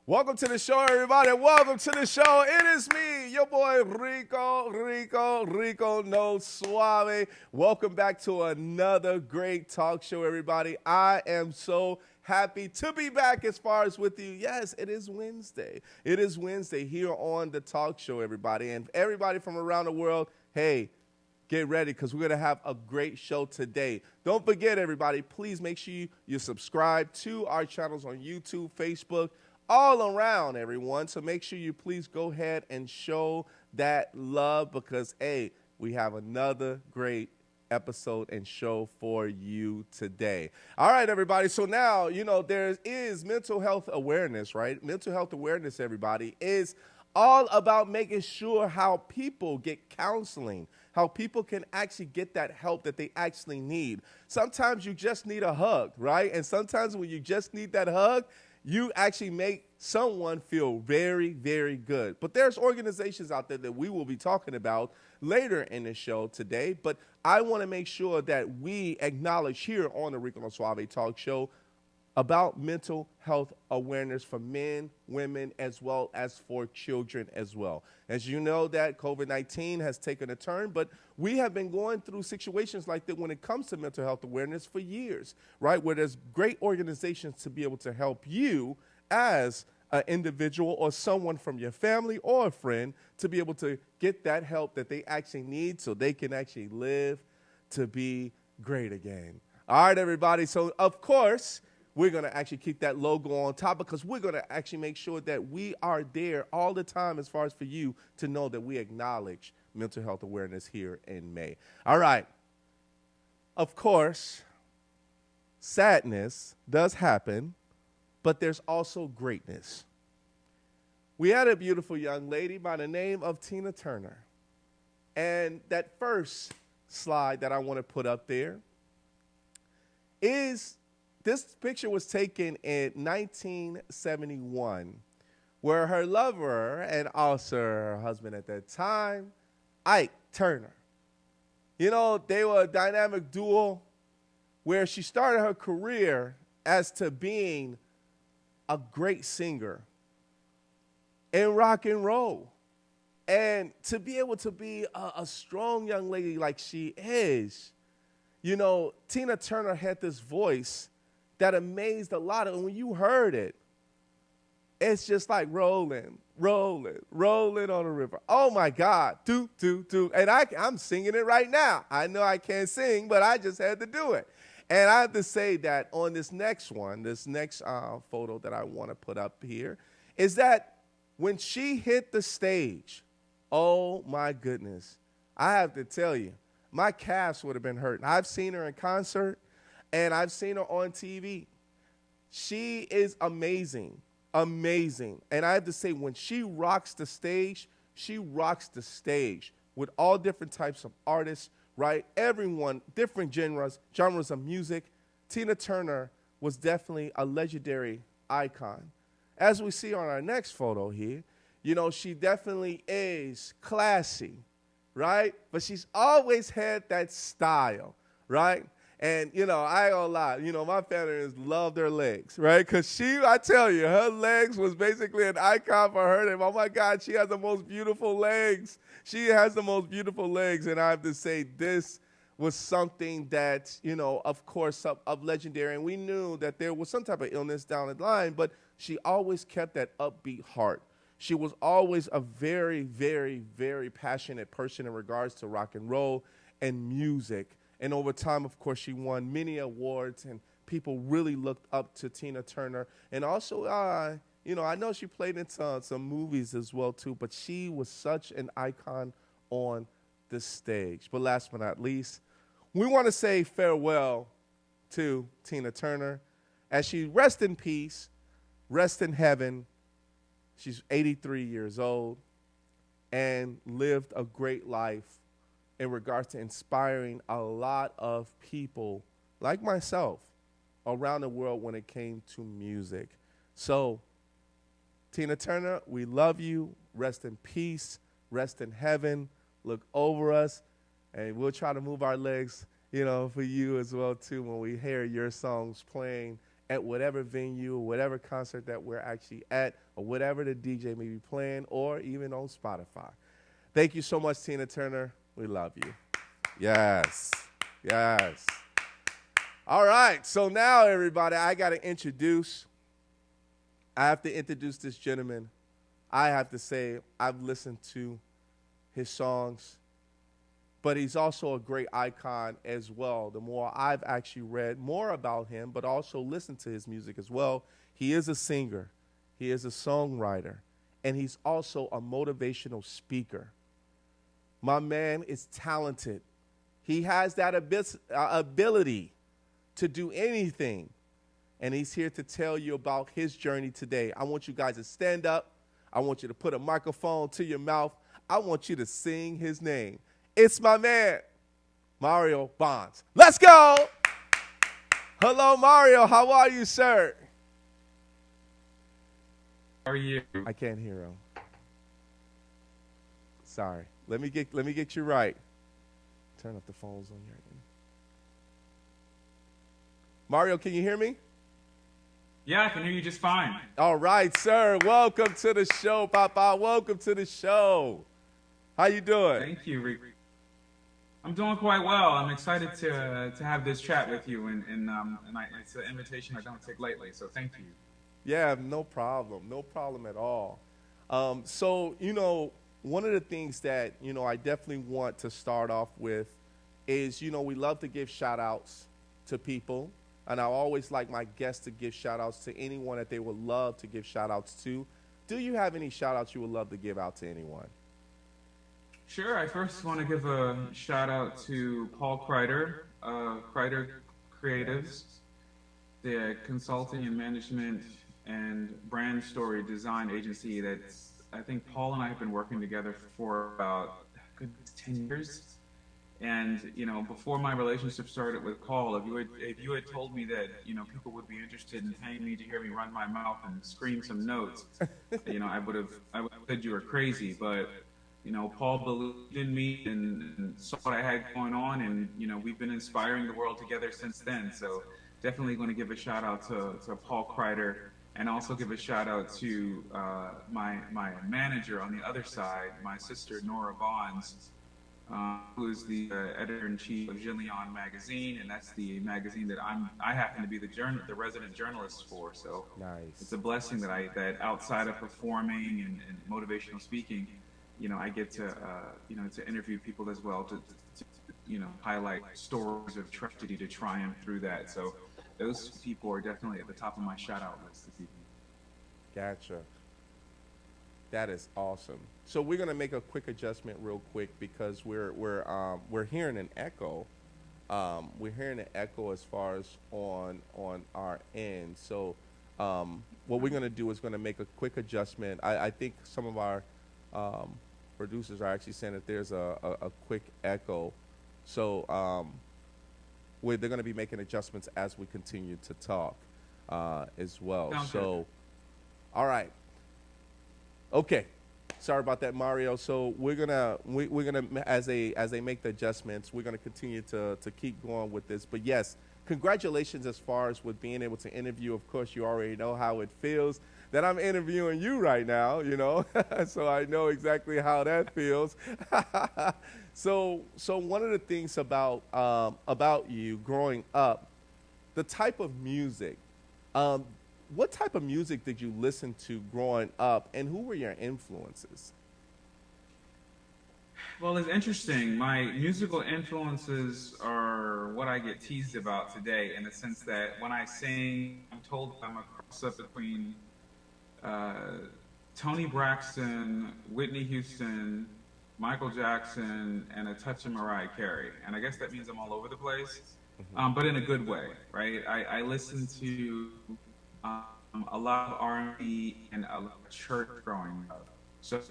Welcome to the show, everybody. Welcome to the show. It is me, your boy Rico No Suave. Welcome back to another great talk show, everybody. I am so happy to be back as far as with you. Yes, it is Wednesday. It is Wednesday here on the talk show, everybody. And everybody from around the world, hey, get ready because we're going to have a great show today. Don't forget, everybody, please make sure you subscribe to our channels on YouTube, Facebook, all around, everyone. So make sure you please go ahead and show that love because, hey, we have another great episode and show for you today. All right, everybody. So now, there is mental health awareness, right? Mental health awareness, everybody, is all about making sure how people get counseling, how people can actually get that help that they actually need. Sometimes you just need a hug, right? And sometimes when you just need that hug, you actually make someone feel very, very good. But there's organizations out there that we will be talking about later in the show today. But I want to make sure that we acknowledge here on the Rico and Suave Talk Show about mental health awareness for men, women, as well as for children as well. As you know, that COVID-19 has taken a turn, but we have been going through situations like that when it comes to mental health awareness for years, right? Where there's great organizations to be able to help you as an individual or someone from your family or a friend to be able to get that help that they actually need so they can actually live to be great again. All right, everybody. So, of course, we're going to actually keep that logo on top because we're going to actually make sure that we are there all the time as far as for you to know that we acknowledge mental health awareness here in May. All right. Of course, sadness does happen, but there's also greatness. We had a beautiful young lady by the name of Tina Turner. And that first slide that I want to put up there is this picture was taken in 1971, where her lover and also her husband at that time, Ike Turner. You know, they were a dynamic duo where she started her career as to being a great singer in rock and roll. And to be able to be a strong young lady like she is, you know, Tina Turner had this voice that amazed a lot of, and when you heard it, it's just like rolling, rolling, rolling on the river. Oh my God, do, do, do. And I'm singing it right now. I know I can't sing, but I just had to do it. And I have to say that on this next one, this next photo that I want to put up here, is that when she hit the stage, oh my goodness, I have to tell you, my calves would have been hurting. I've seen her in concert. And I've seen her on TV. She is amazing, amazing. And I have to say, when she rocks the stage with all different types of artists, right? Everyone, different genres of music. Tina Turner was definitely a legendary icon. As we see on our next photo here, you know, she definitely is classy, right? But she's always had that style, right? And, you know, I ain't gonna lie, you know, my family love their legs, right? Because I tell you, her legs was basically an icon for her. And, oh, my God, she has the most beautiful legs. She has the most beautiful legs. And I have to say, this was something that, you know, of course, of legendary. And we knew that there was some type of illness down the line, but she always kept that upbeat heart. She was always a very, very, very passionate person in regards to rock and roll and music. And over time, of course, she won many awards, and people really looked up to Tina Turner. And also, you know, I know she played in some movies as well, too, but she was such an icon on the stage. But last but not least, we want to say farewell to Tina Turner as she rests in peace, rests in heaven. She's 83 years old and lived a great life in regards to inspiring a lot of people like myself around the world when it came to music. So, Tina Turner, we love you. Rest in peace. Rest in heaven. Look over us. And we'll try to move our legs, you know, for you as well, too, when we hear your songs playing at whatever venue or whatever concert that we're actually at or whatever the DJ may be playing or even on Spotify. Thank you so much, Tina Turner. We love you. Yes. Yes. All right. So now, everybody, I have to introduce this gentleman. I have to say I've listened to his songs, but he's also a great icon as well. The more I've actually read more about him, but also listened to his music as well, he is a singer. He is a songwriter, and he's also a motivational speaker. My man is talented. He has that ability to do anything. And he's here to tell you about his journey today. I want you guys to stand up. I want you to put a microphone to your mouth. I want you to sing his name. It's my man, Mario Bonds. Let's go. Hello, Mario. How are you, sir? How are you? I can't hear him. Sorry. Let me get you right. Turn up the phones on your end. Mario, can you hear me? Yeah, I can hear you just fine. All right, sir. Welcome to the show, Papa. Welcome to the show. How you doing? Thank you, Rick. I'm doing quite well. I'm excited to have this chat with you, and it's an invitation I don't take lightly. So thank you. Yeah, no problem. No problem at all. So, one of the things that, I definitely want to start off with is, we love to give shout outs to people. And I always like my guests to give shout outs to anyone that they would love to give shout outs to. Do you have any shout outs you would love to give out to anyone? Sure. I first want to give a shout out to Paul Kreider, Kreider Creatives, the consulting and management and brand story design agency that's, I think Paul and I have been working together for about 10 years. And, before my relationship started with Paul, if you had told me that, people would be interested in paying me to hear me run my mouth and scream some notes, I would have said you were crazy. But, Paul believed in me and saw what I had going on. And, we've been inspiring the world together since then. So definitely going to give a shout out to Paul Kreider, and also give a shout out to my manager on the other side, my sister, Nora Bonds, who is the editor-in-chief of Jillian magazine, and that's the magazine that I happen to be the resident journalist for. So nice. It's a blessing that outside of performing and motivational speaking, I get to to interview people as well to highlight stories of tragedy to triumph through that. So those people are definitely at the top of my shout-out list this evening. Gotcha. That is awesome. So we're gonna make a quick adjustment real quick because we're hearing an echo. We're hearing an echo as far as on our end. So what we're gonna do is gonna make a quick adjustment. I think some of our producers are actually saying that there's a quick echo. So they're gonna be making adjustments as we continue to talk as well. Sounds so good. All right. Okay, sorry about that, Mario. So we're gonna as they make the adjustments, we're gonna continue to keep going with this. But yes, congratulations as far as with being able to interview. Of course, you already know how it feels that I'm interviewing you right now. So I know exactly how that feels. So one of the things about you growing up, the type of music. What type of music did you listen to growing up, and who were your influences? Well, it's interesting. My musical influences are what I get teased about today, in the sense that when I sing, I'm told I'm a cross-up between Toni Braxton, Whitney Houston, Michael Jackson, and a touch of Mariah Carey. And I guess that means I'm all over the place, but in a good way, right? I listen to a lot of R&B and a lot of church growing up. So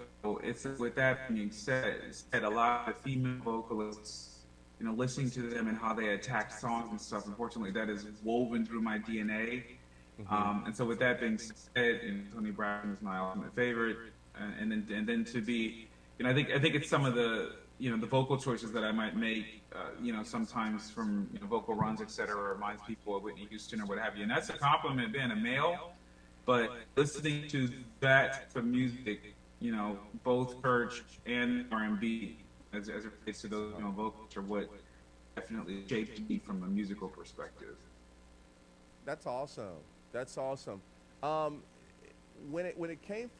it's, with that being said, a lot of the female vocalists, listening to them and how they attack songs and stuff, unfortunately, that is woven through my DNA. And so with that being said, Toni Braxton is my ultimate favorite. And then to be, I think it's some of the, the vocal choices that I might make, sometimes from vocal runs, et cetera, reminds people of Whitney Houston or what have you. And that's a compliment being a male, but listening to that type of music, both church and R&B, as it relates to those vocals, are what definitely shaped me from a musical perspective. That's awesome. That's awesome. When it came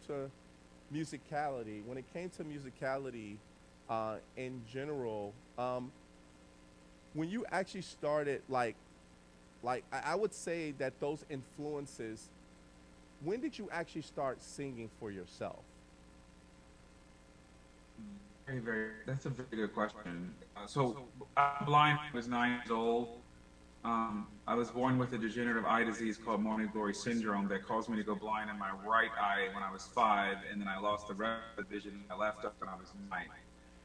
to musicality, in general, when you actually started, like I would say that those influences, when did you actually start singing for yourself? That's a very good question. So I'm blind when I was 9 years old. I was born with a degenerative eye disease called morning glory syndrome that caused me to go blind in my right eye when I was 5, and then I lost the rest of the vision in my left eye when I was 9.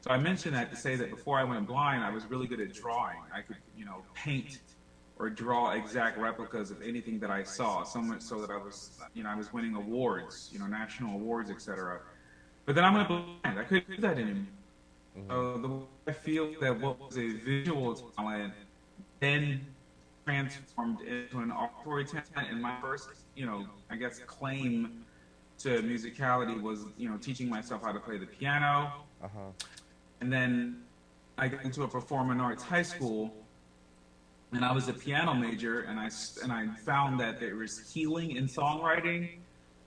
So I mentioned that to say that before I went blind, I was really good at drawing. I could, paint or draw exact replicas of anything that I saw. So much so that I was winning awards, national awards, etc. But then I went blind. I couldn't do that anymore. Mm-hmm. So I feel that what was a visual talent then transformed into an auditory talent. And my first, I guess, claim to musicality was, teaching myself how to play the piano. Uh-huh. And then I got into a performing arts high school, and I was a piano major, and I found that there was healing in songwriting.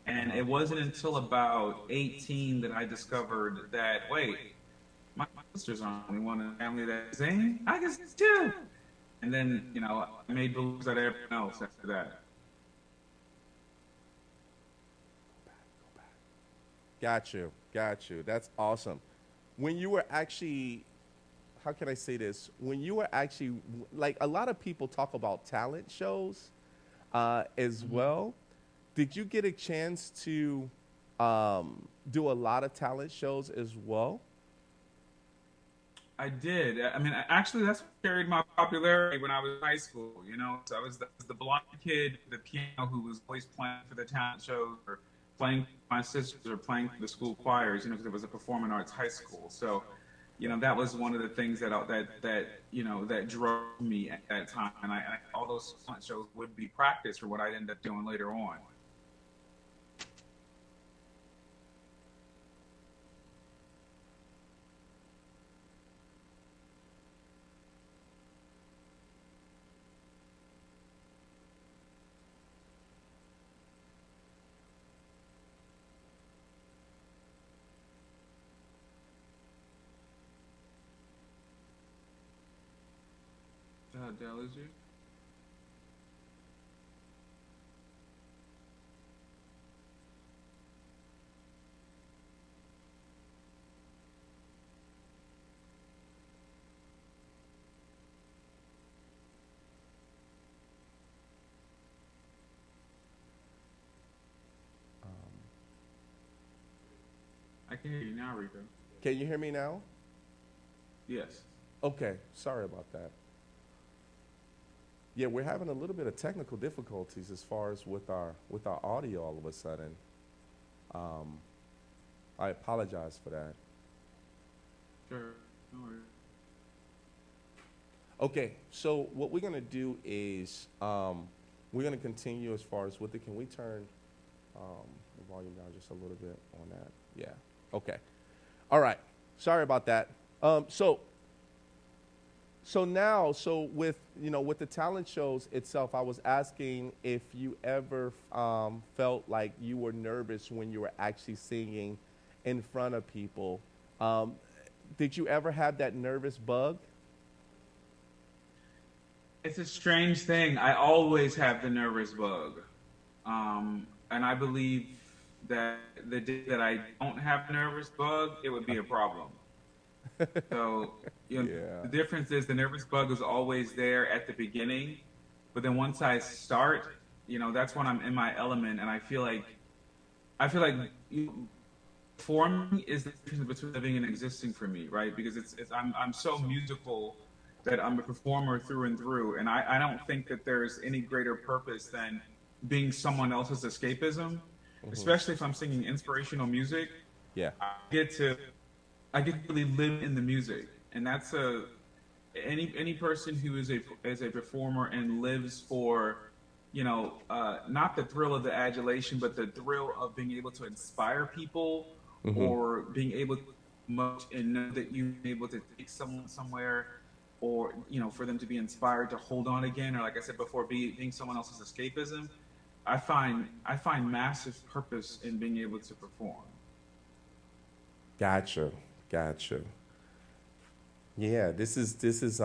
And it wasn't until about 18 that I discovered that, wait, my sisters aren't the only one in the family that sing. I can sing too. And then, I made beliefs out of everyone else after that. Got you. Got you. That's awesome. When you were actually, how can I say this? When you were actually, like a lot of people talk about talent shows as well. Did you get a chance to do a lot of talent shows as well? I did. I mean, actually, that's what carried my popularity when I was in high school. So I was the blind kid, the piano, who was always playing for the talent shows or playing for my sisters or playing for the school choirs. Because it was a performing arts high school. So, that was one of the things that that drove me at that time. And all those talent shows would be practice for what I'd end up doing later on. Dell, is you? I can hear you now, Rico. Can you hear me now? Yes. Okay. Sorry about that. Yeah, we're having a little bit of technical difficulties as far as with our audio all of a sudden. Um, I apologize for that. Sure. No worries. Okay, so what we're gonna do is we're gonna continue as far as with it. Can we turn the volume down just a little bit on that? Yeah. Okay. All right. Sorry about that. So now, with with the talent shows itself, I was asking if you ever felt like you were nervous when you were actually singing in front of people. Did you ever have that nervous bug? It's a strange thing. I always have the nervous bug. And I believe that the day that I don't have the nervous bug, it would be a problem. So, Yeah. the difference is the nervous bug is always there at the beginning, but then once I start, that's when I'm in my element, and I feel like performing is the difference between living and existing for me, right? Because I'm so musical that I'm a performer through and through, and I don't think that there's any greater purpose than being someone else's escapism, especially if I'm singing inspirational music. Yeah. I get to really live in the music, and that's any person who is a performer and lives for not the thrill of the adulation, but the thrill of being able to inspire people or being able to promote and know that you've been able to take someone somewhere, or for them to be inspired to hold on again, or like I said before, being someone else's escapism. I find massive purpose in being able to perform. Gotcha. Yeah, this is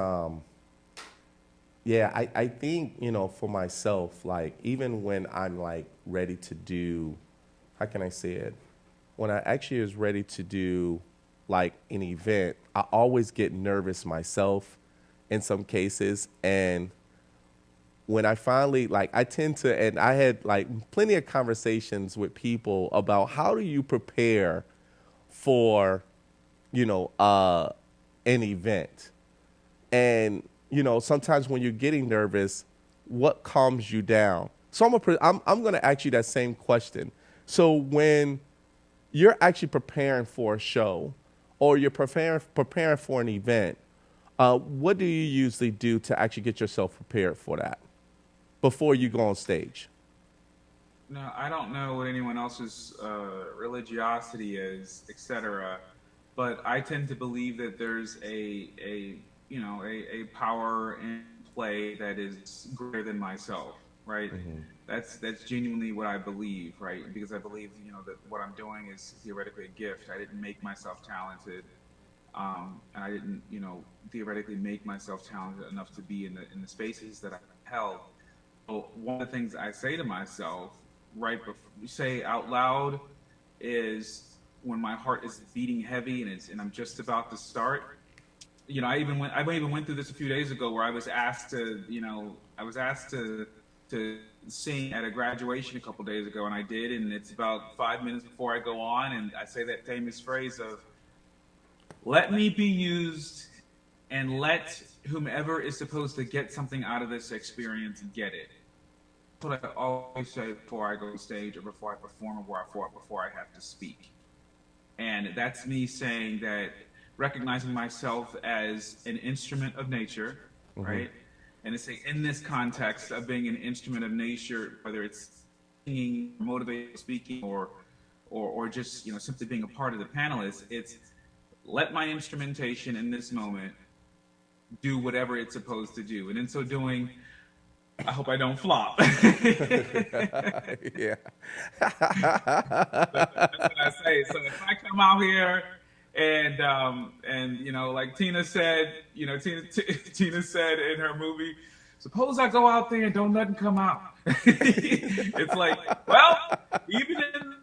yeah, I think, for myself, like even when I'm like ready to do, how can I say it? When I actually is ready to do like an event, I always get nervous myself in some cases. And when I finally, like, I tend to, and I had like plenty of conversations with people about how do you prepare for an event. And, sometimes when you're getting nervous, what calms you down? So I'm going to ask you that same question. So when you're actually preparing for a show or you're preparing for an event, what do you usually do to actually get yourself prepared for that before you go on stage? No, I don't know what anyone else's religiosity is, etc. But I tend to believe that there's a power in play that is greater than myself, right? That's genuinely what I believe, right? Because I believe, that what I'm doing is theoretically a gift. I didn't make myself talented, and I didn't, theoretically make myself talented enough to be in the spaces that I held. So one of the things I say to myself, right before you say out loud, is when my heart is beating heavy and I'm just about to start. I even went through this a few days ago where I was asked to sing at a graduation a couple days ago, and I did, and it's about 5 minutes before I go on, and I say that famous phrase of, "Let me be used, and let whomever is supposed to get something out of this experience get it." That's what I always say before I go on stage or before I perform or before I have to speak. And that's me saying that, recognizing myself as an instrument of nature, right? And it's in this context of being an instrument of nature, whether it's singing, motivational speaking, or just simply being a part of the panelists, it's let my instrumentation in this moment do whatever it's supposed to do, and in so doing, I hope I don't flop. Yeah. That's what I say. So if I come out here and like Tina said, Tina said in her movie, suppose I go out there and don't nothing come out. It's like, well, even in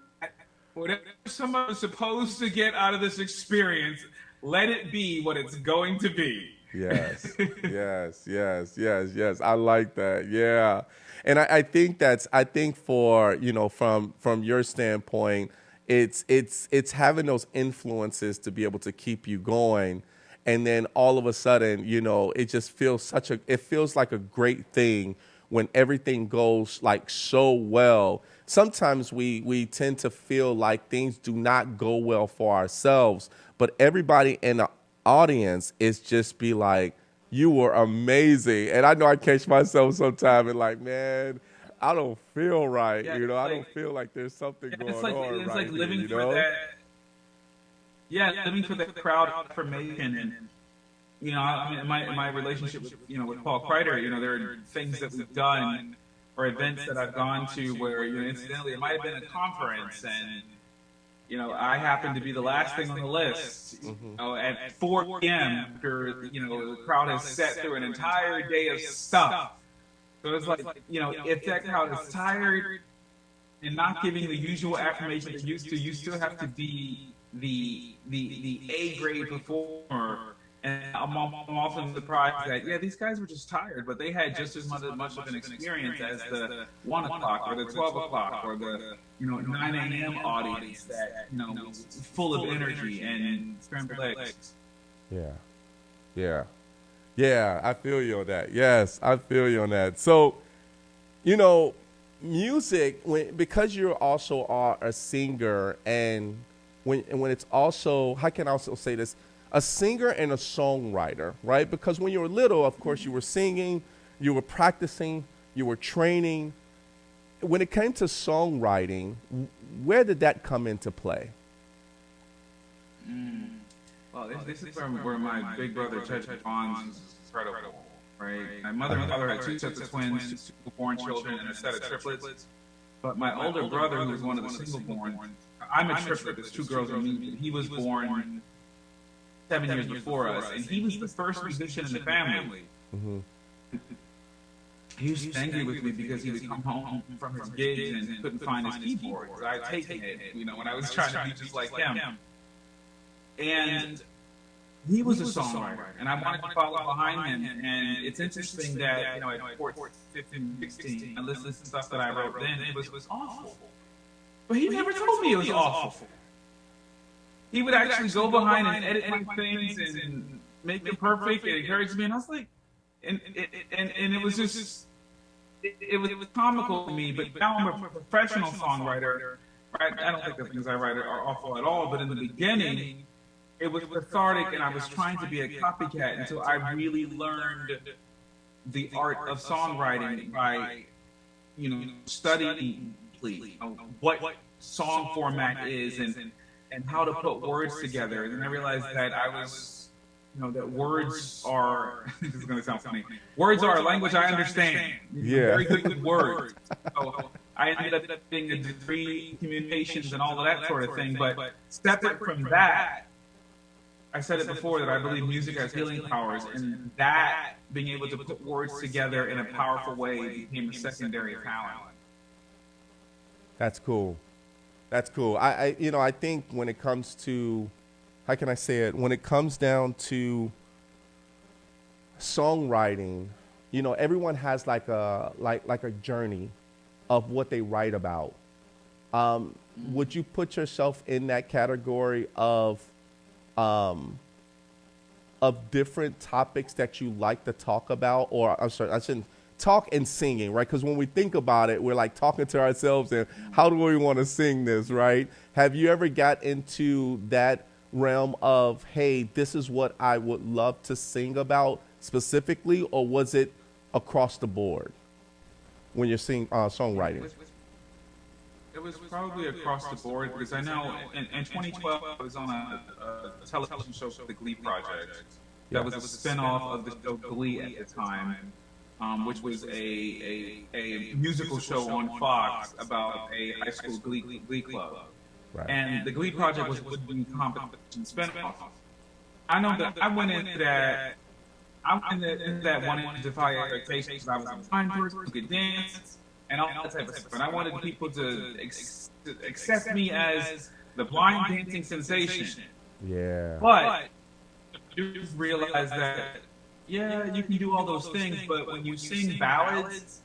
whatever somebody's supposed to get out of this experience, let it be what it's going to be. Yes. I like that. Yeah. And I think for, from your standpoint, it's having those influences to be able to keep you going. And then all of a sudden, it just feels it feels like a great thing when everything goes like so well. Sometimes we tend to feel like things do not go well for ourselves, but everybody in the audience is just be like, you were amazing. And I know I catch myself sometime and like, man, I don't feel right. Yeah, I don't feel like there's something going on. It's right like living here, for that. Yeah, living for that crowd affirmation, and in my relationship with with Paul Kreider, there are things that we've done or events that I've gone to where incidentally it might have been a conference, and I happened to be the last thing on the list. At 4 p.m. after the crowd has sat through an entire day of stuff. So it's like, if that crowd is tired and not giving the usual affirmation they're used to, you still have to be the A grade performer. And I'm often surprised that, these guys were just tired, but they had just as much of an experience as the 1 o'clock or the 12 o'clock or the 9 a.m. audience that was full of energy and scrambled eggs. Yeah, I feel you on that. Yes, I feel you on that. So, music, because you also are a singer, and when it's also, how can I also say this, a singer and a songwriter, right? Because when you were little, of course, you were singing, you were practicing, you were training. When it came to songwriting, where did that come into play? Well, this is where my big brother, Ted Bonds, is incredible, right? My mother and father had 2 sets of twins, 2 born children, and a set of triplets. But my older brother, who was one of the single-born, I'm a triplet, there's 2 girls and me, he was born 7 years before us, and he was the first musician in the family. He was angry with me because he would come home from his gigs and couldn't find his keyboard. So I had taken it, when I was trying to be just like him. And he was a songwriter, and I wanted to follow behind him. And it's interesting that, at 14, 15, 16, I listened to stuff that I wrote then. It was awful. But he never told me it was awful. he would actually go behind and edit my things and make it perfect and encourage me. And I was like, and it was just, it was comical to me. But now I'm a professional songwriter. Right? I don't think the things I write are awful at all. But in the beginning, it was cathartic, and I was trying to be a copycat until I really learned the art of songwriting by, studying what song format is and how to put words together. And then I realized that that words are, this is going to sound funny, words are a language I understand. Yeah. Very good with words. So I ended up being a degree in communications and all of that sort of thing. But separate from that, I said it before that I believe music has healing powers, and that being able to put words together in a powerful way became a secondary talent. That's cool. That's cool. I think when it comes to, how can I say it? When it comes down to songwriting, everyone has like a journey of what they write about. Would you put yourself in that category of different topics that you like to talk about? Or I'm sorry, I shouldn't talk and singing, right? Because when we think about it, we're like talking to ourselves and how do we want to sing this, right? Have you ever got into that realm of, hey, this is what I would love to sing about specifically, or was it across the board when you're songwriting? It was probably across the board, because I know in 2012 I was on a television show called The Glee Project. That was a spinoff of the show Glee at the time, which was a musical show on Fox about a high school glee club. Right. And the Glee Project was a would-be competition spinoff. I know that I went into that. Wanting to defy expectations. I was applying for it, who could dance, and all that type of stuff. And I wanted people to accept me as the blind dancing sensation. Yeah. But you realize that, yeah, you can do all those things, but when you sing ballads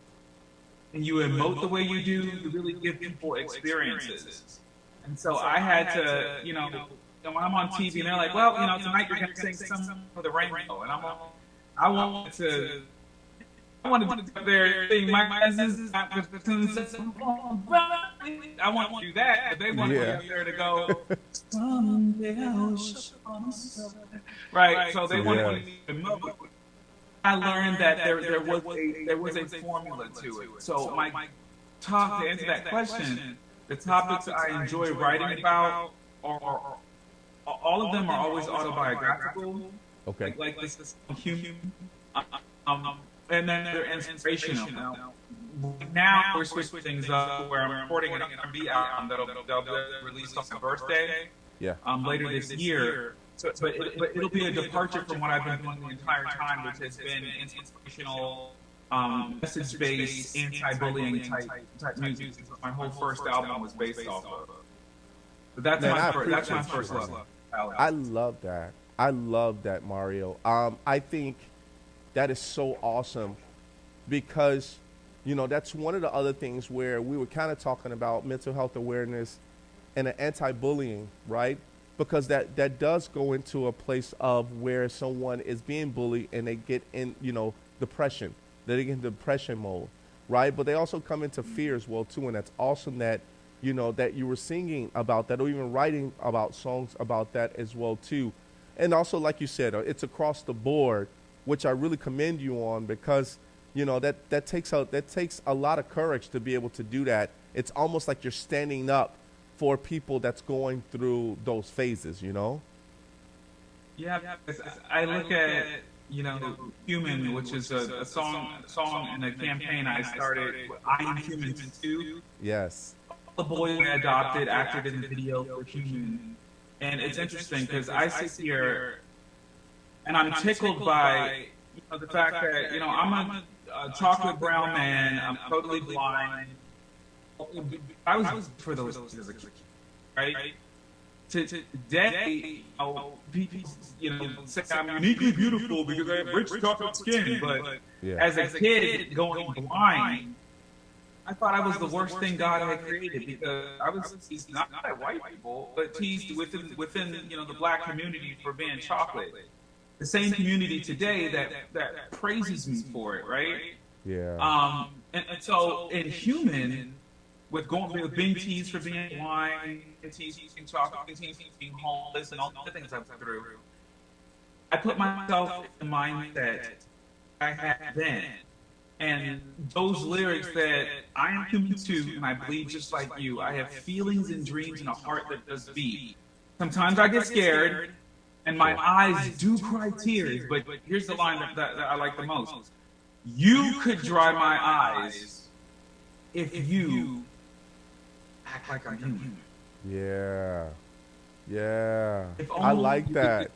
and you emote the way you do, you really give people experiences. And so I had to, when I'm on TV and they're like, well, tonight you're going to sing some for the rainbow. And I wanted to be up there sing my classes. I want to do that, but they want me up there to go, someday I'll show myself. Right, so they wanted me to emote. I learned that there was a formula to it. So to answer that question, the topics I enjoy writing about are all of them are always autobiographical. Okay. Like this is human. And then they're inspirational. Now we're switching things up where I'm recording an R&B album that'll be released on my birthday. Yeah. Later this year. But it'll be a departure from what I've been doing the entire time, which has been inspirational, message-based, anti-bullying type music. My whole first album was based off of. But that's my first love. I love that. I love that, Mario. I think that is so awesome because, that's one of the other things where we were kind of talking about mental health awareness and an anti-bullying, right? Because that does go into a place of where someone is being bullied and they get in, depression. They get in depression mode, right? But they also come into fear as well, too. And that's awesome that, that you were singing about that or even writing about songs about that as well, too. And also, like you said, it's across the board, which I really commend you on because, that takes a lot of courage to be able to do that. It's almost like you're standing up for people that's going through those phases, Yeah, I look at, Human, which is a song and a campaign I started, I Am Human too. Yes. The boy I adopted acted in the video for Human. And it's interesting because I sit here and I'm tickled by the fact that, I'm a chocolate brown man, I'm totally blind. I was for those as a kid, right? Today, people, say I'm uniquely beautiful because I have rich chocolate skin, but as a kid going blind, I thought I was the worst thing God had created because I was teased not by white people, but teased within the black community for being chocolate. The same community today that praises me for it, right? Yeah. And so in human, with being teased for being blind, being teased for being chocolate, being teased for being homeless, and all the things I've been through, I put myself in the mindset I had then. And those lyrics that I am human too, and I bleed just like you. I have feelings and dreams and a heart that does beat. Sometimes I get scared, and my eyes do cry tears. But here's the line that I like the most: "You could dry my eyes if you act like I'm human." Yeah. Yeah. If I only like that.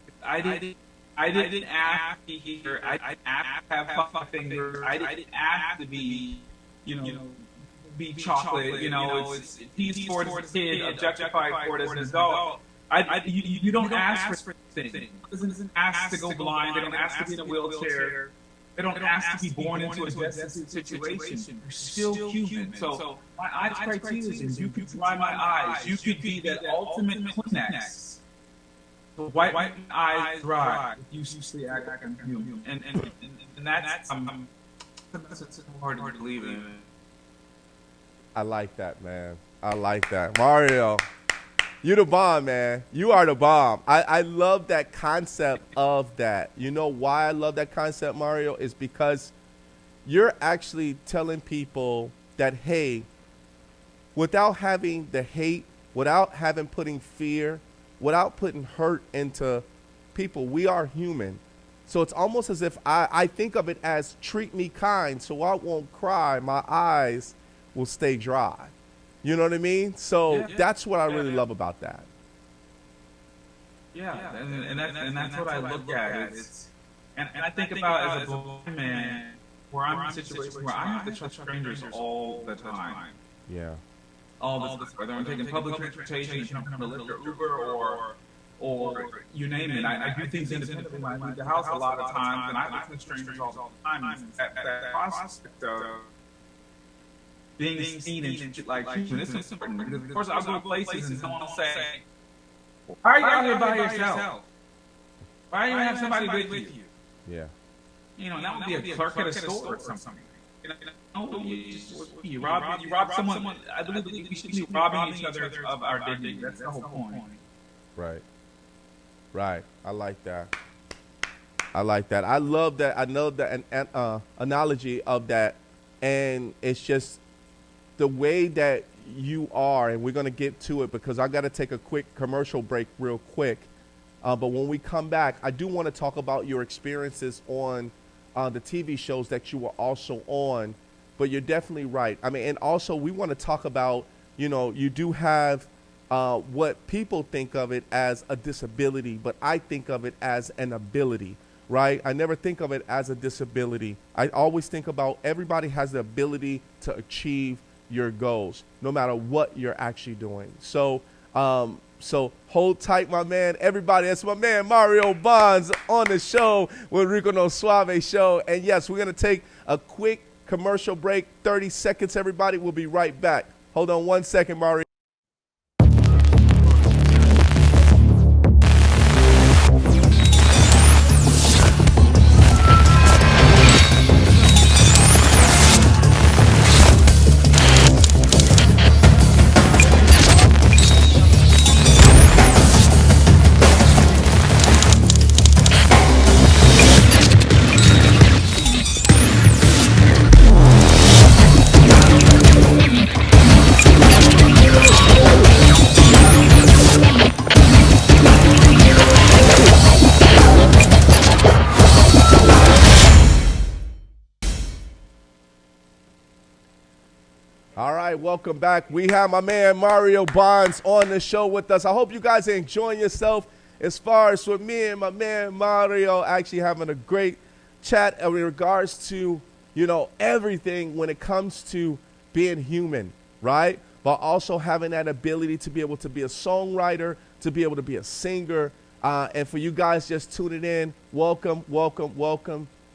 I didn't ask to be here. I didn't ask to have puffy fingers. I didn't ask to be, be chocolate. It's teased for it as a kid, objectified for it as an adult. You don't ask for things. It doesn't ask to go blind. They don't ask to be in a wheelchair. They don't ask to be born into a destitute situation. You're still human. So my eyes cry tears, and you could dry my eyes. You could be that ultimate Kleenex. The white eyes dry. You see, act like I'm human, and that's hard to believe in. I like that, man. I like that. Mario, you the bomb, man. You are the bomb. I love that concept of that. You know why I love that concept, Mario? Is because you're actually telling people that, hey, without having the hate, without having putting fear, without putting hurt into people, we are human. So it's almost as if I think of it as treat me kind so I won't cry. My eyes will stay dry. You know what I mean? So that's what I really love about that. Yeah, and that's what I look at. And I think about as a blind man, where I'm in a situation where I have to trust strangers all the time. Yeah. All this, whether I'm taking public transportation, jumping on a Lyft or Uber, or you name it. I do things independently when I leave the house a lot of times, and I listen to strangers all the time. And that prospect of being seen and shit like human, it's important. Because of course, I'll go to places and someone will say, "Why are you out here by yourself? Why do you have somebody with you?" Yeah. That would be a clerk at a store or something. You rob someone. I believe we should be robbing each other of our dignity. That's the whole point. Right. I like that. I love that. I know that analogy of that, and it's just the way that you are, and we're going to get to it because I got to take a quick commercial break real quick. But when we come back, I do want to talk about your experiences on the TV shows that you were also on. But you're definitely right. I mean, and also we want to talk about, you do have what people think of it as a disability, but I think of it as an ability, right? I never think of it as a disability. I always think about everybody has the ability to achieve your goals, no matter what you're actually doing. So hold tight, my man. Everybody, that's my man Mario Bonds on the show with Rico No Suave show. And yes, we're going to take a quick commercial break, 30 seconds, everybody. We'll be right back. Hold on 1 second, Mario. All right, welcome back. We have my man Mario Bonds on the show with us. I hope you guys are enjoying yourself as far as with me and my man Mario actually having a great chat in regards to, everything when it comes to being human, right? But also having that ability to be able to be a songwriter, to be able to be a singer. And for you guys just tuning in, welcome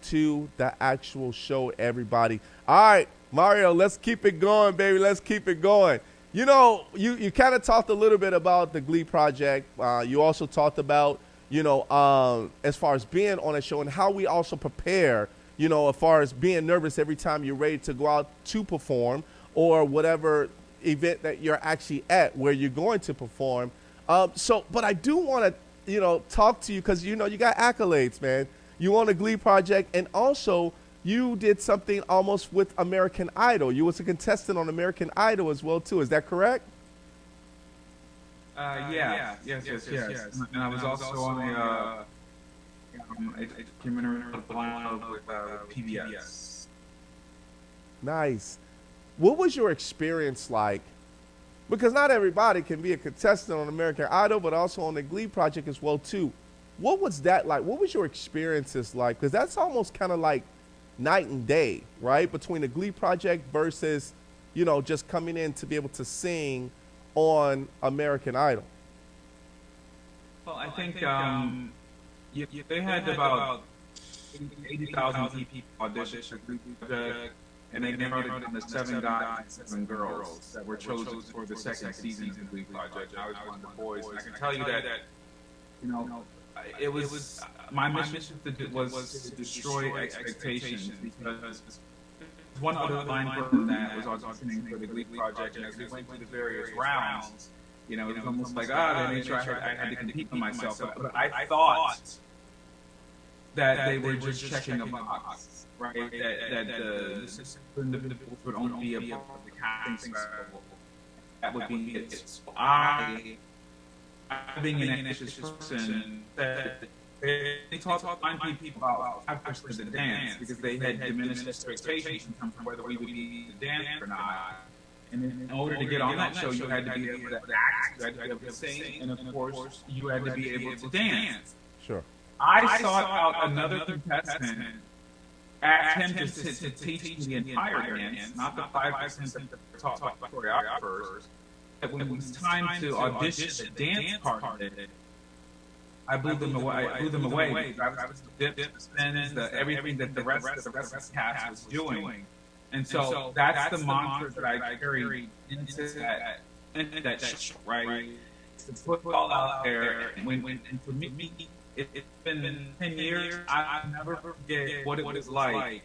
to the actual show, everybody. All right. Mario, let's keep it going, baby. Let's keep it going. You know, you kind of talked a little bit about the Glee project. You also talked about, as far as being on a show and how we also prepare, as far as being nervous every time you're ready to go out to perform or whatever event that you're actually at where you're going to perform. But I do want to, talk to you because, you got accolades, man. You on the Glee project, and also you did something almost with American Idol. You was a contestant on American Idol as well, too. Is that correct? Yes. And I was also on a documentary with PBS. Nice. What was your experience like? Because not everybody can be a contestant on American Idol, but also on the Glee project as well, too. What was that like? What was your experiences like? Because that's almost kind of like night and day, right? Between the Glee project versus, just coming in to be able to sing on American Idol. Well, I think they had about 80,000 people audition for the Glee project, and they narrowed it down to 7 guys and 7 girls that were chosen for the second season of the Glee project. And I was one of the boys, and I can tell you that, it was my mission was to destroy expectations, because one other line person that was auditioning for the Glee project, and as we went through the various rounds, it was almost like, they made sure I had to compete with myself. But I thought that they were just checking a box, right? That the individuals would only be a part of the casting special. That would be it. So being an ambitious person, that they taught blind people about how to the dance, because they had diminished expectations in terms of whether we would be the dance or not. And in order to get on that show, you had to be able to act, you had to be able to sing, and of course, you had to be able to dance. Sure. I sought out another contestant, asked him to teach me the entire dance, not the 5% that were taught by choreographers. When it was time to audition the dance part of it, I blew them away. I was the dips, the spins, everything that the rest of the cast was doing. And so that's the mantra that I carried into that show, right? To put it all out there. And for me, it's been 10 years. I'll never forget what it was like,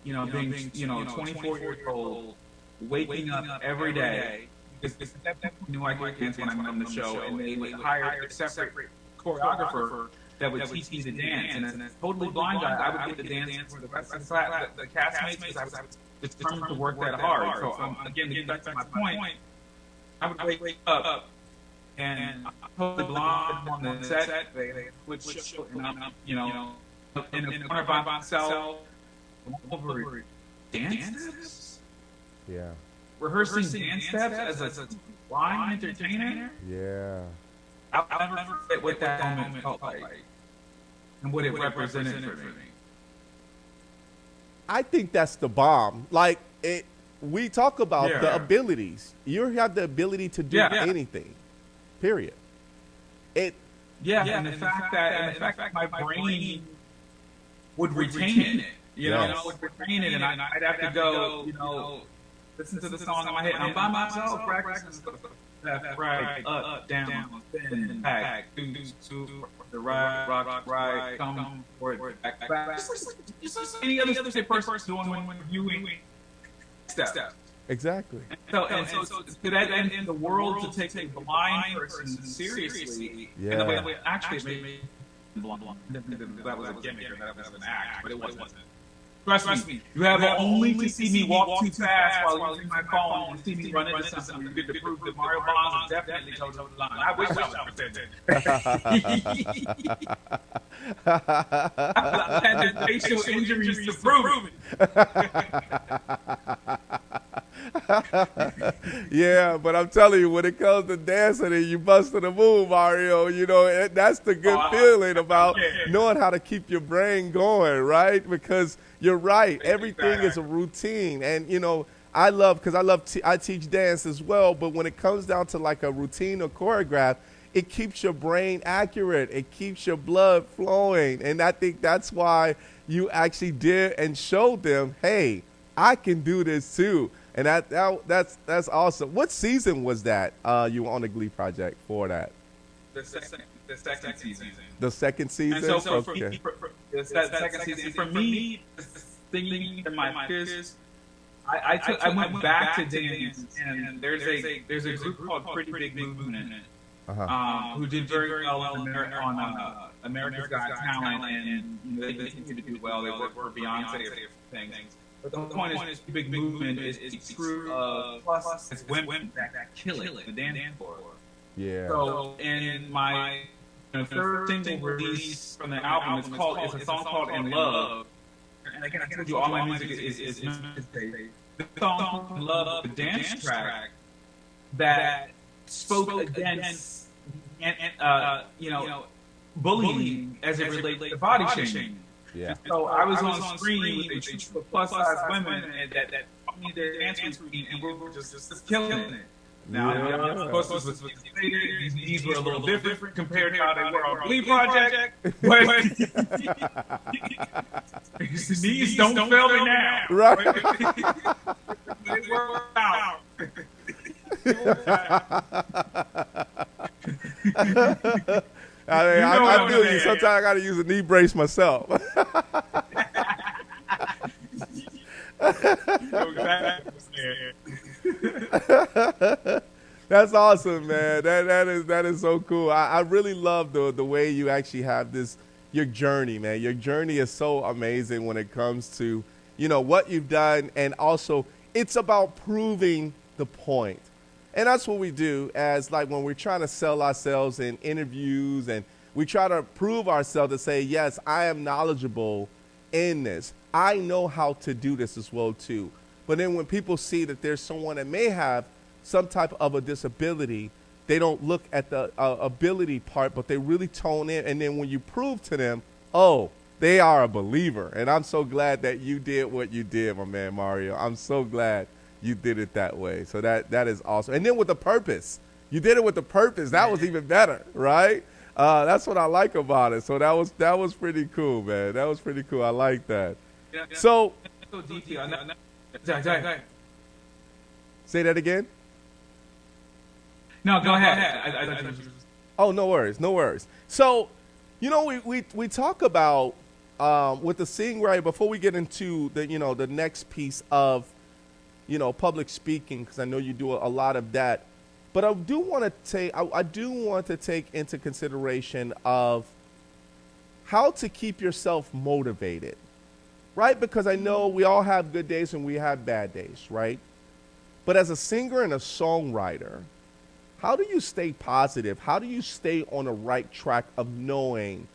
being, 24 years old, waking up every day. Because people knew I could dance when I went on the show, and they would hire a separate choreographer that would teach me to dance. And as a totally blind guy, I would get to dance for the rest of the castmates, because I was determined to work that hard. So again, to get back to my point, I would wake up and I'm totally blind on the set. They would show, and I'm, in a corner by myself, over dance steps. Yeah. Rehearsing dance steps as a blind entertainer. Yeah. I'll never forget what that moment felt like and what it represented for me. I think that's the bomb. Like, we talk about the abilities. You have the ability to do anything. Period. And the fact that my brain would retain it. Would retain it, and I'd have to go, listen to the song in my head, and I'm by myself practicing left, right, up, down, spin, back, to the right, right, come forward, back. Just like any other person doing when viewing steps. Exactly. So to that end, in the world, to take a blind person seriously, and the way actually made blind. That was a gimmick, or that was an act, but it wasn't. Trust me, you have only to see me walk too fast while using my phone and see me run into something. You get to prove that Mario Bonds is definitely toe-to-toe the line. I wish I had the facial injuries to prove it. Yeah, but I'm telling you, when it comes to dancing and you busting a move, Mario, that's the good feeling about knowing how to keep your brain going, right? Because you're right. Everything is a routine. And, I teach dance as well. But when it comes down to like a routine or choreograph, it keeps your brain accurate. It keeps your blood flowing. And I think that's why you actually did and showed them, hey, I can do this too. And that's awesome. What season was that you were on the Glee project for that? The second season. The second season? And so for okay. me, the second season, for me, singing in my peers, I went back to dance, and there's a group called Pretty Big Movement, who did very well on America's Got Talent, and they continue to do well. They work for Beyonce or things. But the point is, Big Movement is a crew of plus women that kill it, the dance floor. Yeah. So in my third single release from the album, it's a song called "In Love." And again, I told you all my music is the song "In Love," the dance track that spoke against bullying as it relates to body shaming. Yeah. So I was on screen with a troop of plus size women that taught me their dance routine, and we were just killing it. Now, of course, these were a little different compared to how they were on Glee Project. But these don't fail me now. Right. They work out. I feel you. Sometimes I got to use a knee brace myself. That's awesome, man. That is so cool. I really love the way you actually have your journey, man. Your journey is so amazing when it comes to, what you've done, and also it's about proving the point. And that's what we do as when we're trying to sell ourselves in interviews, and we try to prove ourselves to say, yes, I am knowledgeable in this. I know how to do this as well too. But then when people see that there's someone that may have some type of a disability, they don't look at the ability part, but they really tone in. And then when you prove to them, oh, they are a believer. And I'm so glad that you did what you did, my man Mario. I'm so glad you did it that way. So that is awesome. And then with the purpose, you did it with the purpose. That was even better, right? That's what I like about it. So that was pretty cool, man. That was pretty cool. I like that. Yeah. So say that again. No, go ahead. Oh, no worries. So, we talk about with the Songwriter, before we get into the next piece of public speaking, because I know you do a lot of that. But I do want to take into consideration of how to keep yourself motivated, right? Because I know we all have good days and we have bad days, right? But as a singer and a songwriter, how do you stay positive? How do you stay on the right track of knowing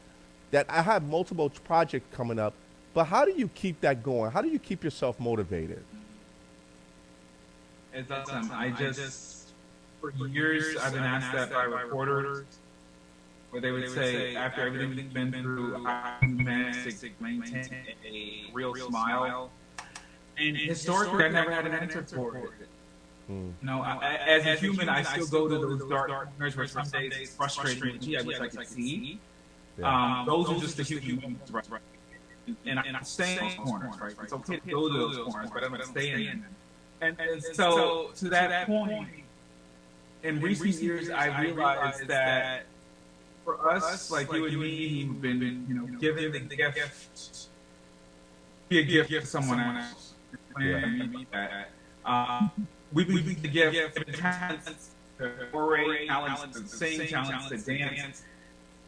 that I have multiple projects coming up, but how do you keep that going? How do you keep yourself motivated? It's awesome. For years, I've been asked that by reporters, where they would say, after everything we've been through, I managed to maintain a real smile. And historically, I never had an answer for it. As a human, I still go to those dark corners where some days it's frustrating. Gee, I wish I could see. Those are just the human moments, right? And I stay in those corners, right? It's okay to go to those corners, but I'm going to stay in them. And so, to that point, in recent years, I realized that for us, like you and me, who've been, given the gift, be a gift to someone else. We the gift, talents, orate, talents to sing, talents to dance.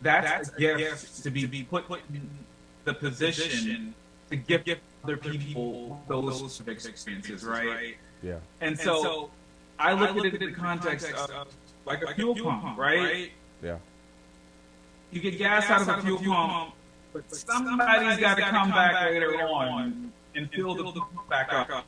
That's a gift to be put in the position to give other people those experiences, right? Yeah. And so I look at it in the context of like a fuel pump, right? Yeah. You get gas out of a fuel pump, but somebody's got to come back later on and fill the pump back up.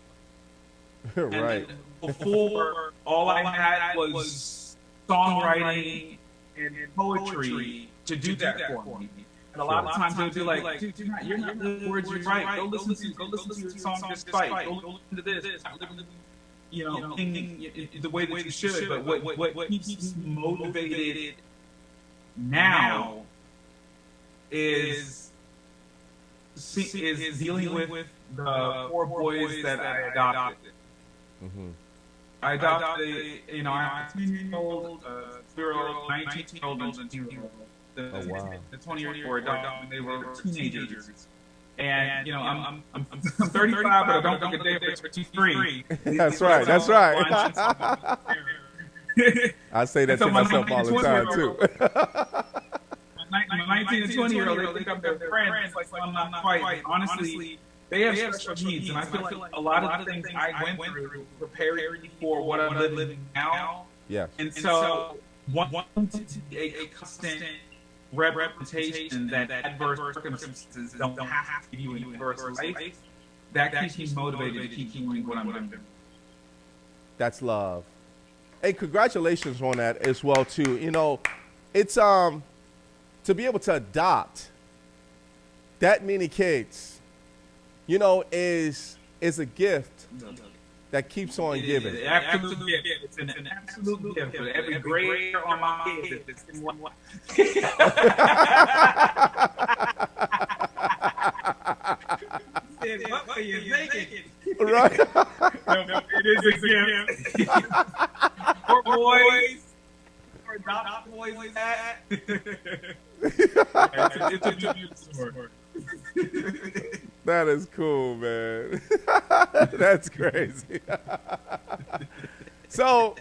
Right. Before, all I had was songwriting and poetry to do that for me. And a lot of times they would be like, dude, you're not the words you write. Go listen to your song Despite. Go listen to this. The way that you should. But what keeps me motivated now is is dealing with the 4 boys that I adopted. Mm-hmm. I adopted I have a 10-year-old, 2-year-old, 19-year-old, and 20-year-old. Oh, wow. The 20-year-old were adopted when they were teenagers. And I'm 35, but I don't think a day for 23. That's right. That's right. I say that to myself all the time too. My 19 and 20-year-old, they think I'm their friend. It's like, I'm not quite. Honestly, they have special needs, and I feel like a lot of the things I went through prepared me for what I'm living now. Yeah. And so, wanting to be a constant representation that adverse circumstances don't have to give you an adverse life, that keeps me motivated to keep doing what I'm doing. That's love. Hey, congratulations on that as well too. It's to be able to adopt that many kids, is a gift that keeps on giving. It's an absolute gift. It's an absolute gift. Every gray hair on my head is in one. What are you thinking? Right. No, it is a gift. For boys. For adopt boys. It's a beautiful story. That is cool, man. That's crazy. So,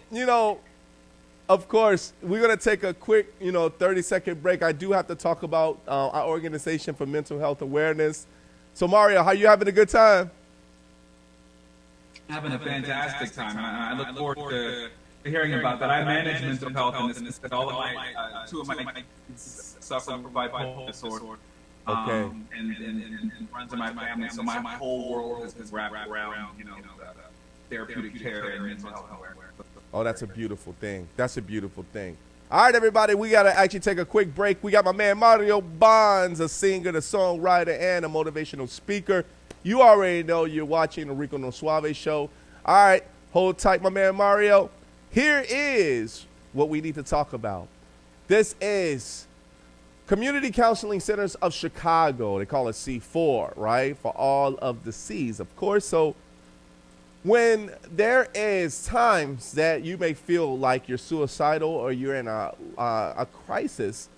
of course, we're going to take a quick, 30-second break. I do have to talk about our organization for mental health awareness. So, Mario, how you having a good time? Having a fantastic time. I look forward to hearing about that. I manage mental health, and this all of my two of my kids suffer from bipolar disorder. Okay. And runs in my family, so my whole world has been wrapped around, therapeutic care and mental health awareness. Oh, that's a beautiful thing. That's a beautiful thing. All right, everybody, we got to actually take a quick break. We got my man Mario Bonds, a singer, a songwriter, and a motivational speaker. You already know you're watching the Rico No Suave show. All right, hold tight, my man Mario. Here is what we need to talk about. This is Community Counseling Centers of Chicago. They call it C4, right? For all of the C's, of course. So when there is times that you may feel like you're suicidal or you're in a crisis,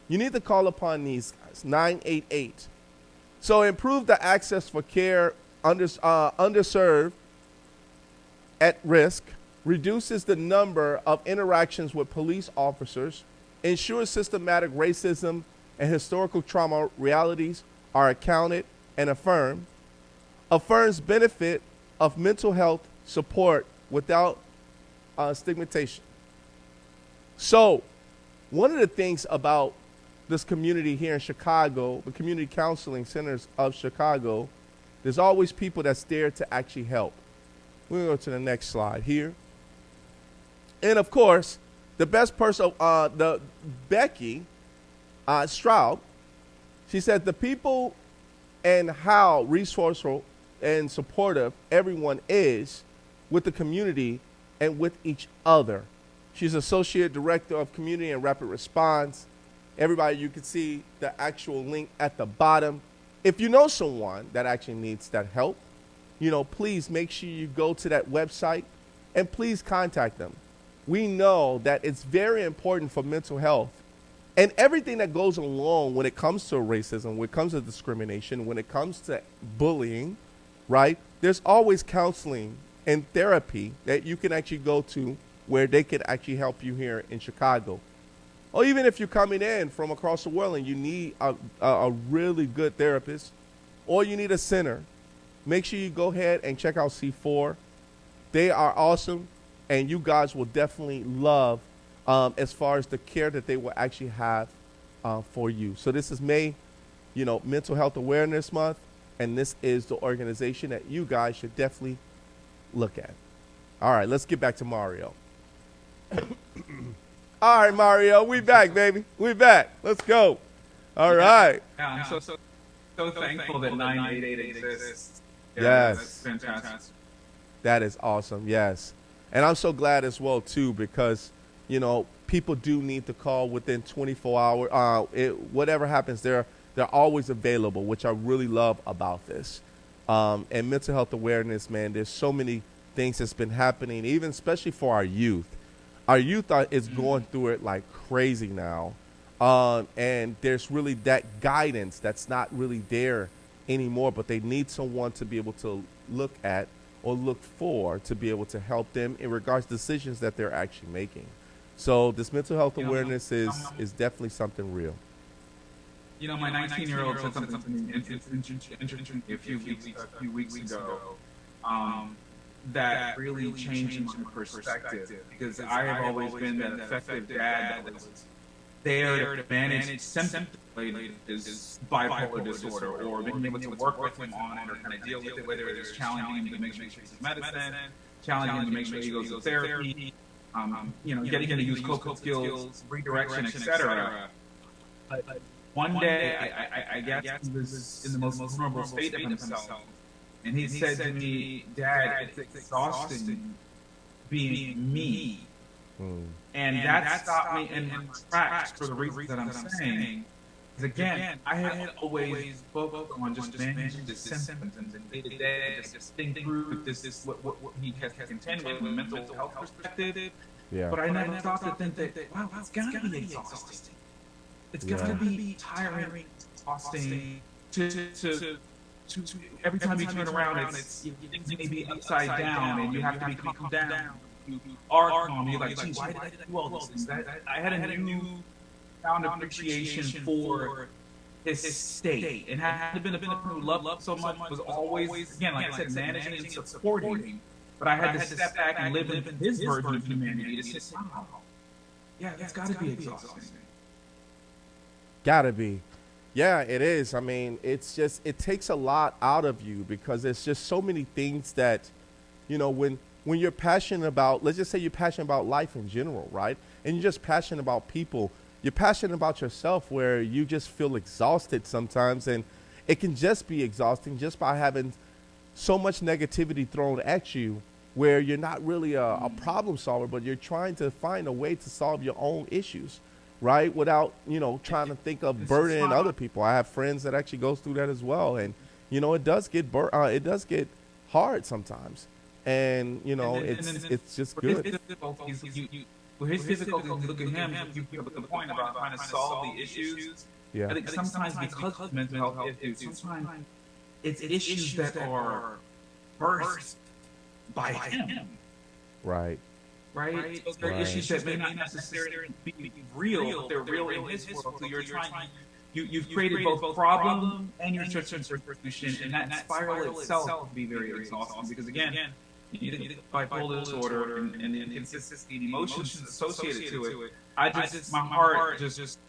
you need to call upon these guys, 988. So improve the access for care, underserved, at risk, reduces the number of interactions with police officers, ensures systematic racism and historical trauma realities are accounted and affirmed, affirms benefit of mental health support without stigmatization. So one of the things about this community here in Chicago, the Community Counseling Centers of Chicago, there's always people that's there to actually help. We're going to go to the next slide here. And of course, the best person, the Becky Stroud, she said the people and how resourceful and supportive everyone is with the community and with each other. She's Associate Director of Community and Rapid Response. Everybody, you can see the actual link at the bottom. If you know someone that actually needs that help, please make sure you go to that website and please contact them. We know that it's very important for mental health and everything that goes along when it comes to racism, when it comes to discrimination, when it comes to bullying, right? There's always counseling and therapy that you can actually go to where they can actually help you here in Chicago. Or even if you're coming in from across the world and you need a really good therapist or you need a center, make sure you go ahead and check out C4. They are awesome, and you guys will definitely love as far as the care that they will actually have for you. So this is May, Mental Health Awareness Month, and this is the organization that you guys should definitely look at. All right, let's get back to Mario. All right, Mario, we back, baby. We back. Let's go. All right. Yeah, I'm so thankful that 988 exists. Yeah, Yes. That's fantastic. That is awesome, yes. And I'm so glad as well, too, because, people do need to call within 24 hours. Whatever happens, there they're always available, which I really love about this. And mental health awareness, man, there's so many things that's been happening, even especially for our youth. Our youth is going through it like crazy now. And there's really that guidance that's not really there anymore, but they need someone to be able to look at or look for to be able to help them in regards to decisions that they're actually making. So this mental health awareness is definitely something real. My 19-year-old said something to me interesting a few weeks ago that really changed my perspective, because I have always been that effective dad that was there to manage symptoms related to bipolar disorder, or being able to work with him on it or kind of deal with it, whether it is challenging him to make sure he takes his medicine, challenging him to make sure he goes to therapy, getting him to use coping skills, redirection, etc. But one day, I guess he was in the most vulnerable state of himself, and he said to me, "Dad, it's exhausting being me." And that stopped me in my tracks for the reasons that I'm saying. Because again, I had always focused on just managing the symptoms and day to day, just think through this what he has contended with from a mental health perspective. Yeah. But I never stopped to think that, wow, it's gotta be exhausting. It's gotta be tiring, exhausting to every time you turn around, it's things may be upside down, and you have to be calm down. You are calm. You're like, gee, why did I do all these things? I had a new found appreciation for his state, and had been a person who loved so much, was always, again, like I said, managing and supporting. But I had to step back and live in his version of humanity to say, wow, yeah, that's got to be exhausting. Gotta be. Yeah, it is. I mean, it's just, it takes a lot out of you, because there's just so many things that, when you're passionate about, let's just say you're passionate about life in general, right? And you're just passionate about people. You're passionate about yourself, where you just feel exhausted sometimes. And it can just be exhausting just by having so much negativity thrown at you, where you're not really a problem solver, but you're trying to find a way to solve your own issues, right? Without, trying to think of burdening other people. I have friends that actually goes through that as well. And, it does get hard sometimes. And, it's just good. His difficulties, you look at him, you get up at the point about trying to solve the issues. Yeah. I think sometimes because of mental health issues, sometimes it's issues that are birthed by him. Right. Right? Those are issues that may not necessarily be real, but they're real in his world. So you're trying, you've created both problem and your searching for solution, and that spiral itself can be very exhausting, because again, you get bipolar disorder and the inconsistency and emotions associated to it. My heart just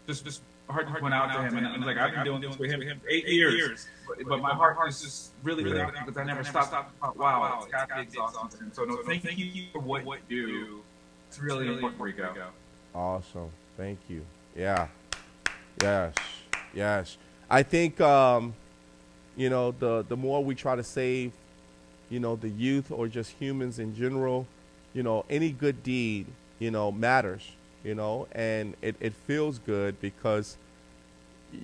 went out to him, and I was like, I've been doing this with him for 8 years, but my heart was just really out because I never stopped. Wow, it's got to be exhausting. So no, thank you for what you do. It's really important, Rico. Awesome, thank you. Yeah, yes. I think the more we try to save, the youth or just humans in general, any good deed, matters, and it feels good, because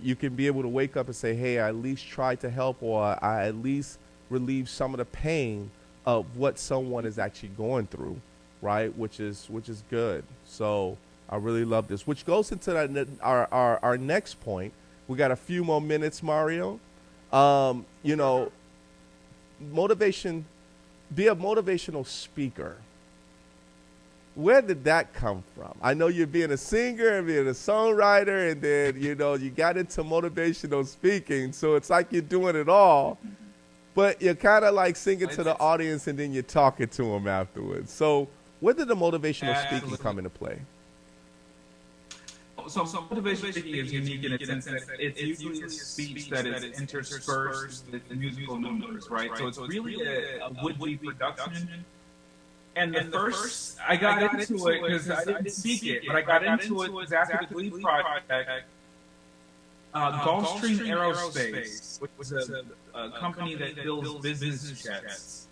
you can be able to wake up and say, hey, I at least tried to help, or I at least relieve some of the pain of what someone is actually going through, right? Which is good. So I really love this, which goes into our next point. We got a few more minutes, Mario. Motivation, be a motivational speaker. Where did that come from? I know you're being a singer and being a songwriter, and then, you got into motivational speaking. So it's like you're doing it all, but you're kind of like singing to the audience and then you're talking to them afterwards. So where did the motivational speaking come into play? So motivational speaking is unique in a sense that it's usually a speech that is interspersed with musical numbers, right? So it's really a would-be production. And the first, I got into it because I didn't seek it, but I got into it because after the Glee project, Gulfstream Aerospace, which was a company that builds business jets.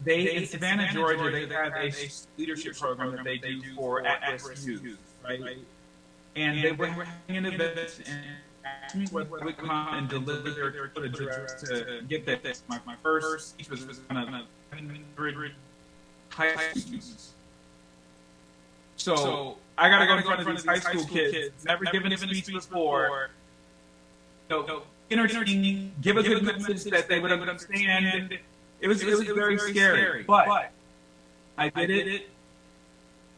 In Savannah, Georgia, they have a leadership program that they do for at-risk youth, right? And they were having an event in asked me whether I would come and deliver their address to get that. My first speech was kind of 700 high school students. So I got to go in front of these high school kids, never given a speech before. Entertaining, give a good message that they would understand. It was very scary, but I did it,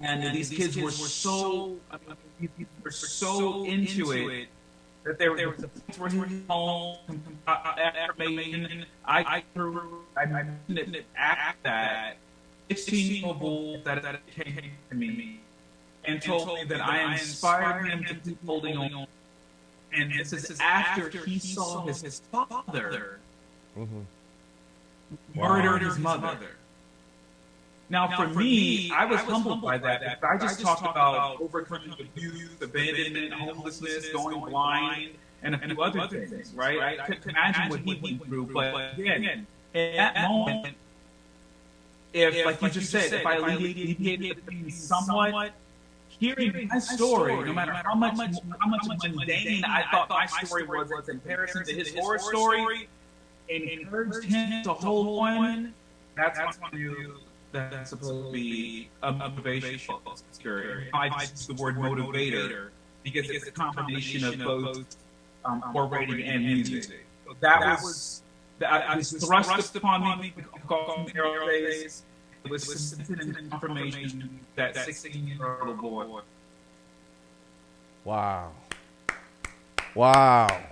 and these kids were so into it that there was a point where he home affirmation. I didn't act that 16-year-old boy that came to me and told me that I inspired him to keep holding on. And this is after he saw his father murder his mother. Now, for me, I was humbled by that. I just talked about overcoming abuse, abandonment, homelessness, going blind, and a few other things, right? I couldn't imagine what he went through. But again, in that moment, if, like you just said, if I alleviated the pain somewhat, hearing my story, no matter how much mundane I thought my story was in comparison to his horror story, and encouraged him to hold on, that's when I knew that's supposed to be a motivational speaker. I use the word motivator because it's a combination of both orating and music. So that was thrust upon me from the early days. It was cemented in confirmation that 16-year-old boy. Wow. Wow.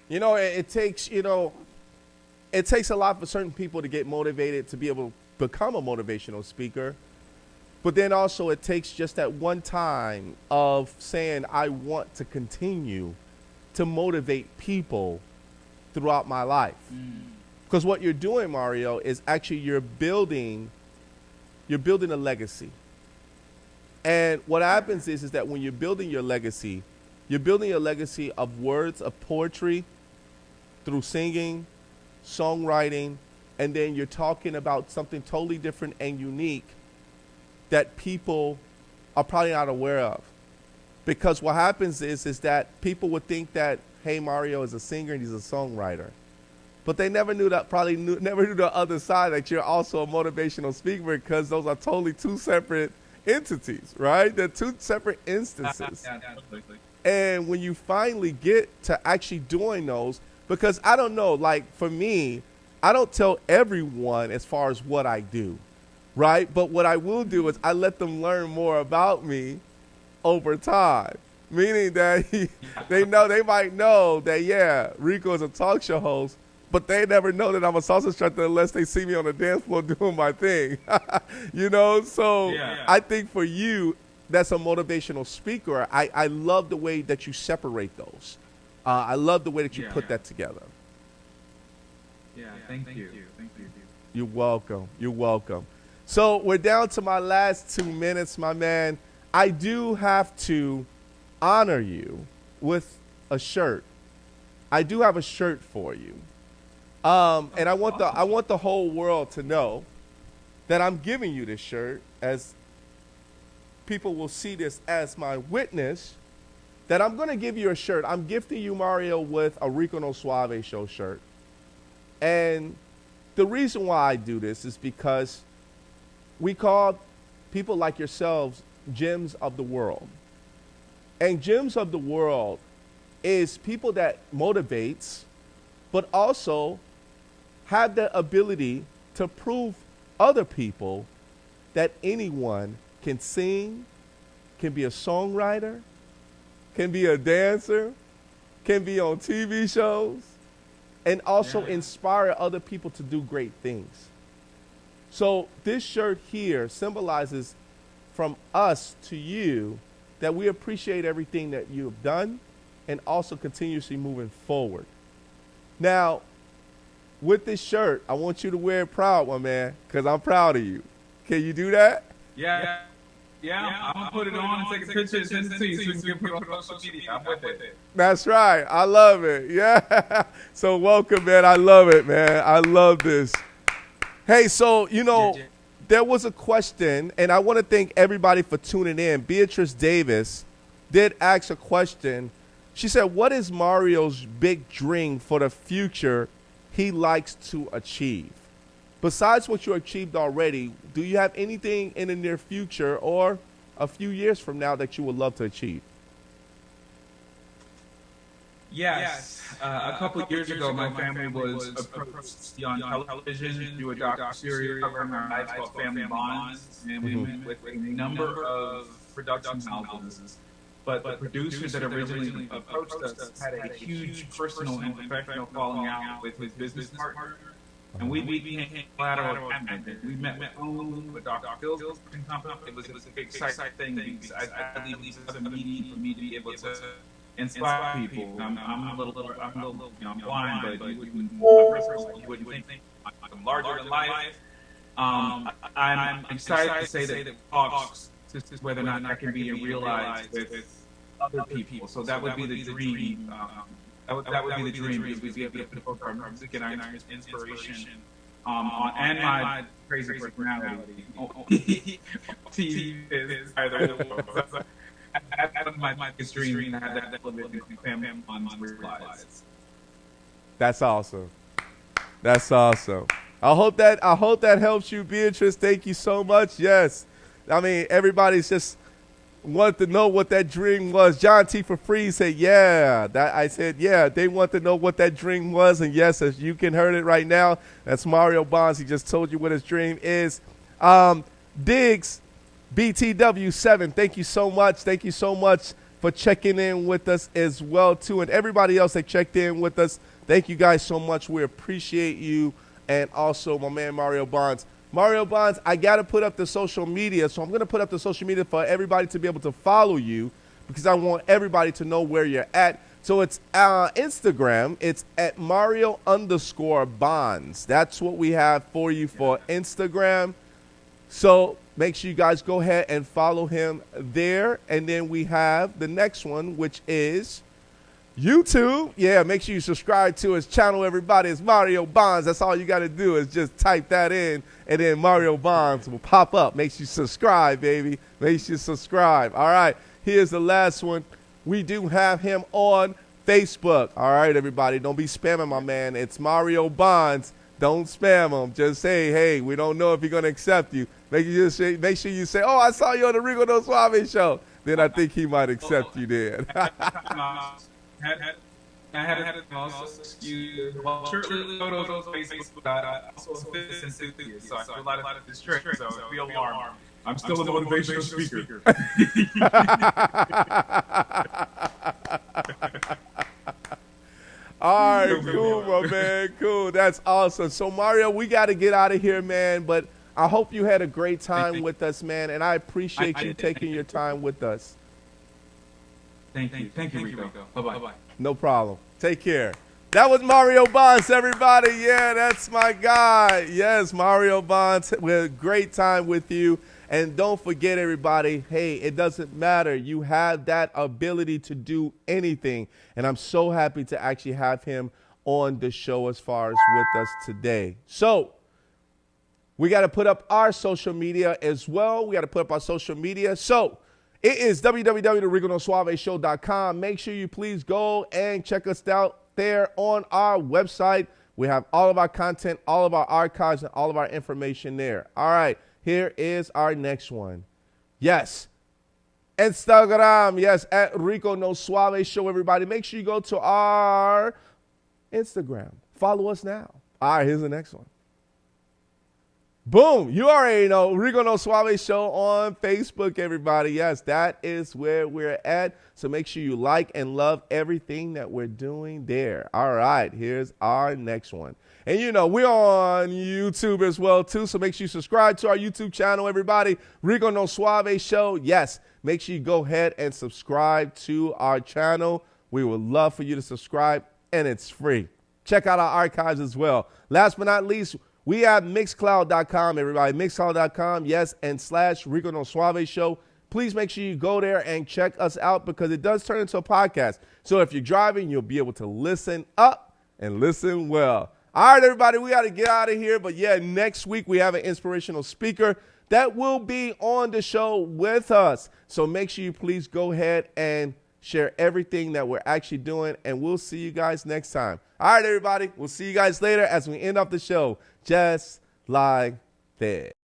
It takes a lot for certain people to get motivated to be able to become a motivational speaker. But then also it takes just that one time of saying, I want to continue to motivate people throughout my life. Because what you're doing, Mario, is actually you're building a legacy. And what happens is that when you're building your legacy of words of poetry through singing, songwriting, and then you're talking about something totally different and unique that people are probably not aware of. Because what happens is that people would think that, hey, Mario is a singer and he's a songwriter. But they never knew that, never knew the other side, that you're also a motivational speaker, because those are totally two separate entities, right? They're two separate instances. And when you finally get to actually doing those, because I don't know, like for me, I don't tell everyone as far as what I do, right? But what I will do is I let them learn more about me over time. Meaning that they might know that, yeah, Rico is a talk show host, but they never know that I'm a salsa instructor unless they see me on the dance floor doing my thing. So yeah. I think for you, that's a motivational speaker. I love the way that you separate those. I love the way that you put that together. Yeah, thank you. You're welcome. You're welcome. So we're down to my last 2 minutes, my man. I do have to honor you with a shirt. I do have a shirt for you. And I want the whole world to know that I'm giving you this shirt, as people will see this as my witness, that I'm going to give you a shirt. I'm gifting you, Mario, with a Rico No Suave show shirt. And the reason why I do this is because we call people like yourselves gems of the world. And gems of the world is people that motivates, but also have the ability to prove other people that anyone can sing, can be a songwriter, can be a dancer, can be on TV shows, and also inspire other people to do great things. So this shirt here symbolizes from us to you that we appreciate everything that you have done and also continuously moving forward. Now, with this shirt, I want you to wear it proud, my man, because I'm proud of you. Can you do that? Yeah. I'm going to put it on and take a picture and send it to you so you can put it on social media. I'm with it. That's right. I love it. Yeah. So welcome, man. I love it, man. I love this. Hey, so, there was a question, and I want to thank everybody for tuning in. Beatrice Davis did ask a question. She said, what is Mario's big dream for the future he likes to achieve? Besides what you achieved already, do you have anything in the near future or a few years from now that you would love to achieve? Yes. A couple of years ago, my family was approached to be on television to do a docu-series covering our lives called Family Bonds, and we met with a number of production houses. But the producers that originally approached us had a huge personal and professional falling out with his business partner, and we became collateral damage. We met with Owen, with Dr. Phil's company. It was a big exciting thing because I believe this is a medium for me to be able to inspire people. I'm a little, I'm blind, but you wouldn't think I'm larger than life. I'm excited to say that talks to whether or not that can be realized with other people. So that would be the dream. That would be the dream, because we'd be able to put both our music and our inspiration and my crazy personality. TV is either of those. That's my biggest dream, to have that television family on realized. That's awesome. That's awesome. I hope that helps you, Beatrice. Thank you so much. Yes. I mean, everybody's just want to know what that dream was. John T. for free said, yeah. I said, yeah, they want to know what that dream was. And yes, as you can hear it right now, that's Mario Bonds. He just told you what his dream is. Diggs, BTW7, thank you so much. Thank you so much for checking in with us as well, too. And everybody else that checked in with us, thank you guys so much. We appreciate you. And also my man Mario Bonds. Mario Bonds, I got to put up the social media. So I'm going to put up the social media for everybody to be able to follow you, because I want everybody to know where you're at. So it's Instagram. It's at Mario_Bonds. That's what we have for you for Instagram. So make sure you guys go ahead and follow him there. And then we have the next one, which is YouTube. Yeah, make sure you subscribe to his channel, everybody. It's Mario Bonds. That's all you got to do is just type that in, and then Mario Bonds will pop up. Make sure you subscribe, baby. Make sure you subscribe. All right, here's the last one. We do have him on Facebook. All right, everybody, don't be spamming my man. It's Mario Bonds. Don't spam him. Just say, hey, we don't know if he's going to accept you. Make sure you say, oh, I saw you on the Rico No Suave show. Then I think he might accept you then. I had also excuse shirtless photos on Facebook. I also fitness enthusiast, so I do a lot of this trick. So be alarmed. I'm still a motivational speaker. All right, cool, my man. Cool. That's awesome. So, Mario, we got to get out of here, man. But I hope you had a great time with us, man. And I appreciate you taking your time with us. Thank you. Thank you, Rico. Bye-bye. No problem. Take care. That was Mario Bonds, everybody. Yeah, that's my guy. Yes, Mario Bonds. We had a great time with you. And don't forget, everybody, hey, it doesn't matter. You have that ability to do anything. And I'm so happy to actually have him on the show as far as with us today. So we got to put up our social media as well. We got to put up our social media. So it is www.riconosuaveshow.com. Make sure you please go and check us out there on our website. We have all of our content, all of our archives, and all of our information there. All right. Here is our next one. Yes. Instagram. Yes. At Rico No Suave Show, everybody. Make sure you go to our Instagram. Follow us now. All right. Here's the next one. Boom. You already know. Rico No Suave Show on Facebook, everybody. Yes. That is where we're at. So make sure you like and love everything that we're doing there. All right. Here's our next one. And, you know, we're on YouTube as well, too. So make sure you subscribe to our YouTube channel, everybody. Rico No Suave Show. Yes, make sure you go ahead and subscribe to our channel. We would love for you to subscribe, and it's free. Check out our archives as well. Last but not least, we have Mixcloud.com, everybody. Mixcloud.com, yes, and / Rico No Suave Show. Please make sure you go there and check us out, because it does turn into a podcast. So if you're driving, you'll be able to listen up and listen well. All right, everybody, we got to get out of here. But, yeah, next week we have an inspirational speaker that will be on the show with us. So make sure you please go ahead and share everything that we're actually doing, and we'll see you guys next time. All right, everybody. We'll see you guys later as we end off the show just like that.